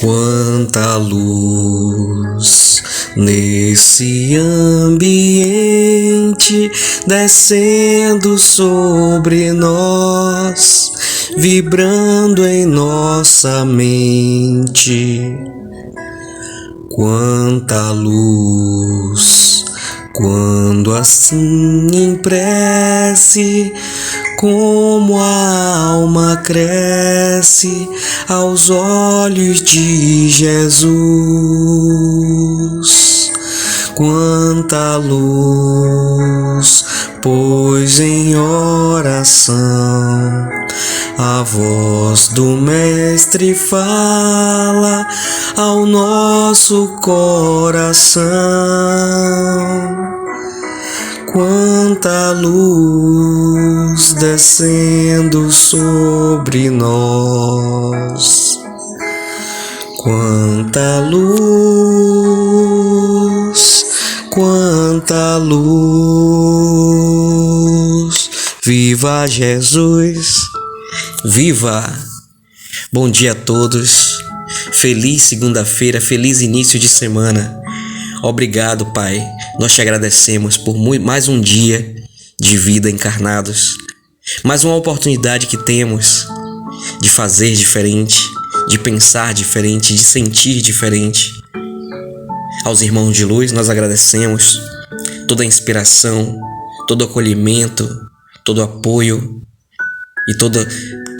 Quanta luz nesse ambiente descendo sobre nós, vibrando em nossa mente. Quanta luz, quando assim em prece, como a alma cresce aos olhos de Jesus. Quanta luz, pois em oração a voz do Mestre fala ao nosso coração. Quanta luz descendo sobre nós. Quanta luz, quanta luz. Viva Jesus, viva! Bom dia a todos, feliz segunda-feira, feliz início de semana. Obrigado, Pai, nós te agradecemos por mais um dia de vida encarnados, mais uma oportunidade que temos de fazer diferente, de pensar diferente, de sentir diferente. Aos irmãos de luz nós agradecemos toda a inspiração, todo o acolhimento, todo o apoio e todo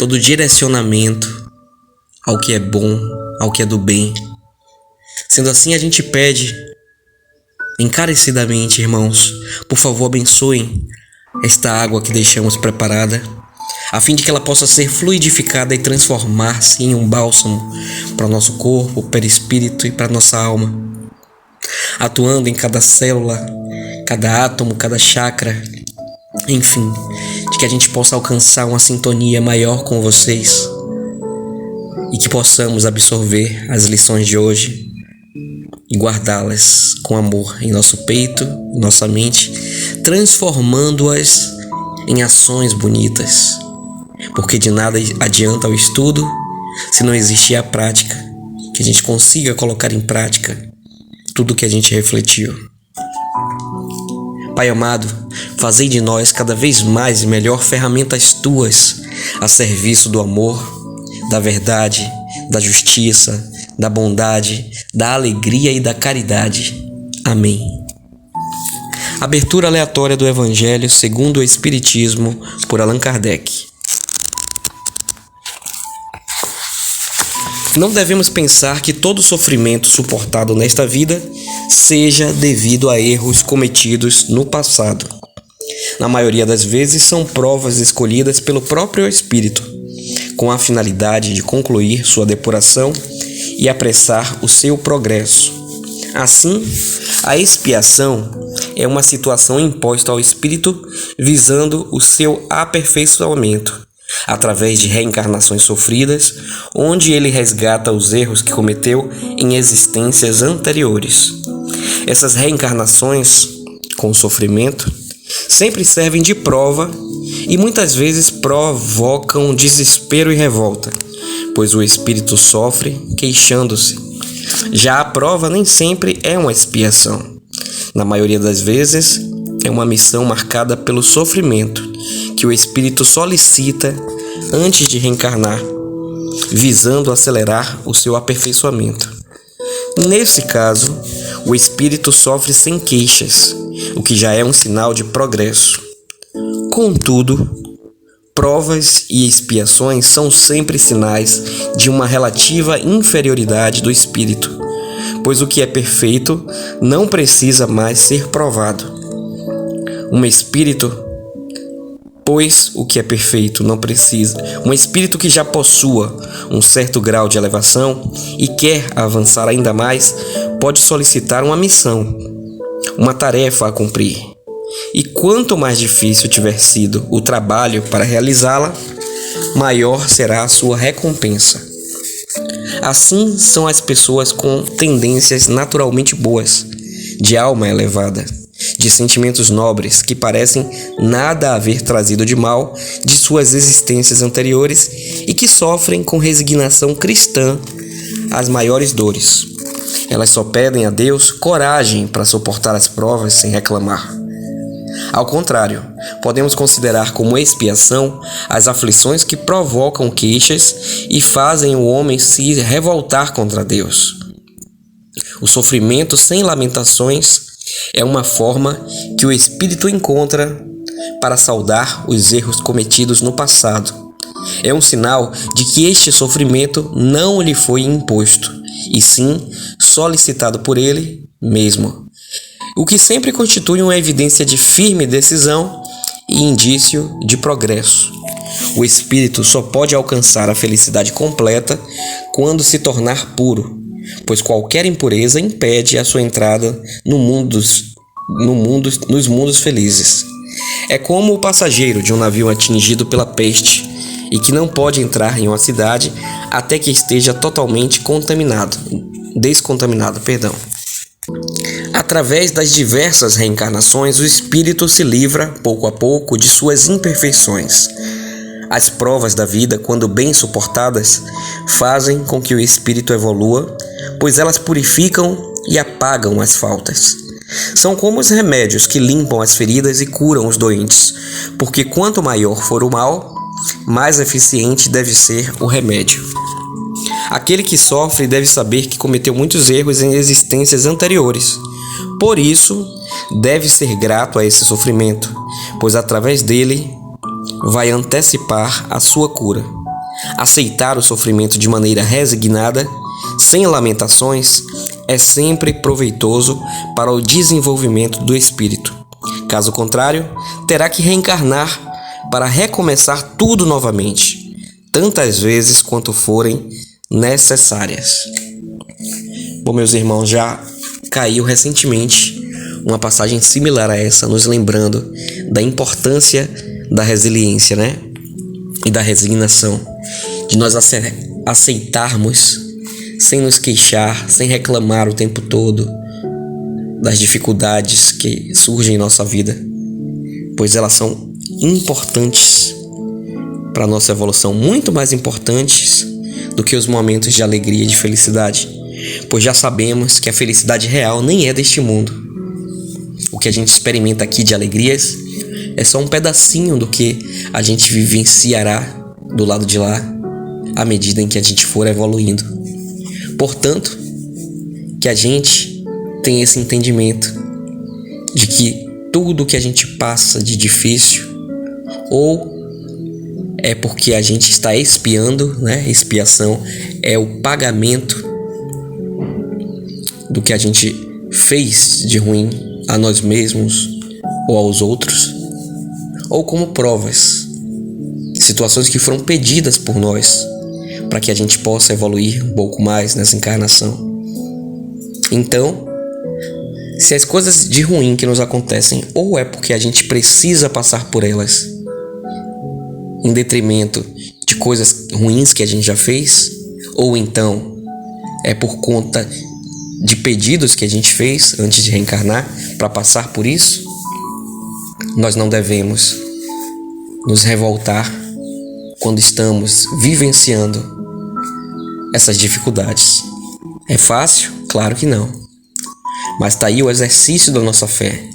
o direcionamento ao que é bom, ao que é do bem. Sendo assim, a gente pede encarecidamente, irmãos, por favor, abençoem esta água que deixamos preparada, a fim de que ela possa ser fluidificada e transformar-se em um bálsamo para o nosso corpo, perispírito e para a nossa alma, atuando em cada célula, cada átomo, cada chakra, enfim, de que a gente possa alcançar uma sintonia maior com vocês e que possamos absorver as lições de hoje e guardá-las com amor em nosso peito, em nossa mente, transformando-as em ações bonitas. Porque de nada adianta o estudo se não existir a prática, que a gente consiga colocar em prática tudo o que a gente refletiu. Pai amado, fazei de nós cada vez mais e melhor ferramentas tuas a serviço do amor, da verdade, da justiça, da bondade, da alegria e da caridade. Amém. Abertura aleatória do Evangelho segundo o Espiritismo, por Allan Kardec. Não devemos pensar que todo sofrimento suportado nesta vida seja devido a erros cometidos no passado. Na maioria das vezes são provas escolhidas pelo próprio Espírito, com a finalidade de concluir sua depuração e apressar o seu progresso. Assim, a expiação é uma situação imposta ao Espírito visando o seu aperfeiçoamento, através de reencarnações sofridas, onde ele resgata os erros que cometeu em existências anteriores. Essas reencarnações, com sofrimento, sempre servem de prova e muitas vezes provocam desespero e revolta, pois o espírito sofre queixando-se. Já a prova nem sempre é uma expiação. Na maioria das vezes, é uma missão marcada pelo sofrimento, que o espírito solicita antes de reencarnar, visando acelerar o seu aperfeiçoamento. Nesse caso, o espírito sofre sem queixas, o que já é um sinal de progresso. Contudo, provas e expiações são sempre sinais de uma relativa inferioridade do espírito, pois o que é perfeito não precisa mais ser provado. Um espírito que já possua um certo grau de elevação e quer avançar ainda mais, pode solicitar uma missão, uma tarefa a cumprir. E quanto mais difícil tiver sido o trabalho para realizá-la, maior será a sua recompensa. Assim são as pessoas com tendências naturalmente boas, de alma elevada, de sentimentos nobres que parecem nada haver trazido de mal de suas existências anteriores e que sofrem com resignação cristã as maiores dores. Elas só pedem a Deus coragem para suportar as provas sem reclamar. Ao contrário, podemos considerar como expiação as aflições que provocam queixas e fazem o homem se revoltar contra Deus. O sofrimento sem lamentações é uma forma que o Espírito encontra para saldar os erros cometidos no passado. É um sinal de que este sofrimento não lhe foi imposto, e sim solicitado por ele mesmo, o que sempre constitui uma evidência de firme decisão e indício de progresso. O espírito só pode alcançar a felicidade completa quando se tornar puro, pois qualquer impureza impede a sua entrada nos mundos felizes. É como o passageiro de um navio atingido pela peste e que não pode entrar em uma cidade até que esteja totalmente descontaminado. Através das diversas reencarnações, o espírito se livra, pouco a pouco, de suas imperfeições. As provas da vida, quando bem suportadas, fazem com que o espírito evolua, pois elas purificam e apagam as faltas. São como os remédios que limpam as feridas e curam os doentes, porque quanto maior for o mal, mais eficiente deve ser o remédio. Aquele que sofre deve saber que cometeu muitos erros em existências anteriores. Por isso, deve ser grato a esse sofrimento, pois através dele vai antecipar a sua cura. Aceitar o sofrimento de maneira resignada, sem lamentações, é sempre proveitoso para o desenvolvimento do espírito. Caso contrário, terá que reencarnar para recomeçar tudo novamente, tantas vezes quanto forem necessárias. Bom, meus irmãos, já caiu recentemente uma passagem similar a essa, nos lembrando da importância da resiliência, né? E da resignação, de nós aceitarmos sem nos queixar, sem reclamar o tempo todo das dificuldades que surgem em nossa vida, pois elas são importantes para a nossa evolução, muito mais importantes do que os momentos de alegria e de felicidade, pois já sabemos que a felicidade real nem é deste mundo. O que a gente experimenta aqui de alegrias é só um pedacinho do que a gente vivenciará do lado de lá, à medida em que a gente for evoluindo. Portanto, que a gente tenha esse entendimento de que tudo que a gente passa de difícil, ou é porque a gente está expiando, né? Expiação é o pagamento do que a gente fez de ruim a nós mesmos ou aos outros, ou como provas, situações que foram pedidas por nós para que a gente possa evoluir um pouco mais nessa encarnação. Então, se as coisas de ruim que nos acontecem, ou é porque a gente precisa passar por elas em detrimento de coisas ruins que a gente já fez, ou então é por conta de pedidos que a gente fez antes de reencarnar para passar por isso, nós não devemos nos revoltar quando estamos vivenciando essas dificuldades. É fácil? Claro que não. Mas está aí o exercício da nossa fé.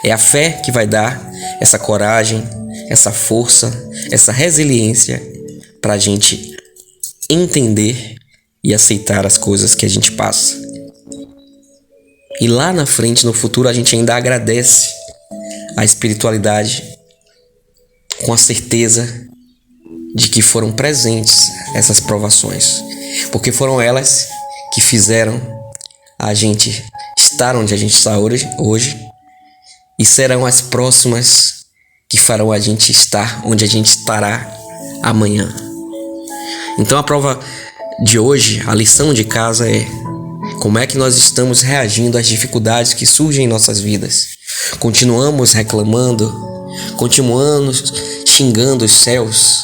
É a fé que vai dar essa coragem, essa força, essa resiliência para a gente entender e aceitar as coisas que a gente passa. E lá na frente, no futuro, a gente ainda agradece a espiritualidade com a certeza de que foram presentes essas provações, porque foram elas que fizeram a gente estar onde a gente está hoje, e serão as próximas que farão a gente estar onde a gente estará amanhã. Então a prova de hoje, a lição de casa é: como é que nós estamos reagindo às dificuldades que surgem em nossas vidas? Continuamos reclamando? Continuamos xingando os céus?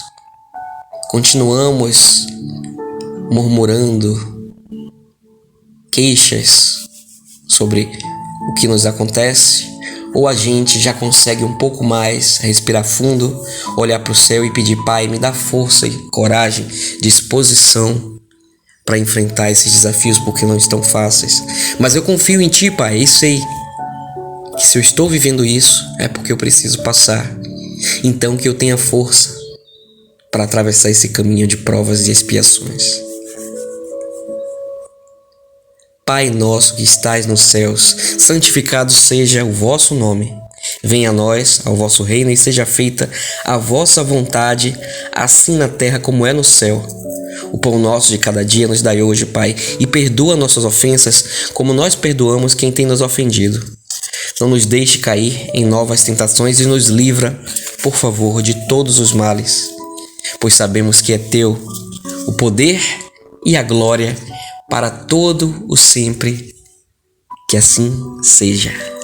Continuamos murmurando queixas sobre o que nos acontece? Ou a gente já consegue um pouco mais respirar fundo, olhar para o céu e pedir: Pai, me dá força e coragem, disposição para enfrentar esses desafios porque não estão fáceis. Mas eu confio em Ti, Pai, e sei que se eu estou vivendo isso é porque eu preciso passar. Então que eu tenha força para atravessar esse caminho de provas e expiações. Pai nosso que estais nos céus, santificado seja o vosso nome. Venha a nós, ao vosso reino, e seja feita a vossa vontade, assim na terra como é no céu. O pão nosso de cada dia nos dai hoje, Pai, e perdoa nossas ofensas, como nós perdoamos quem tem nos ofendido. Não nos deixe cair em novas tentações e nos livra, por favor, de todos os males, pois sabemos que é Teu o poder e a glória para todo o sempre. Que assim seja.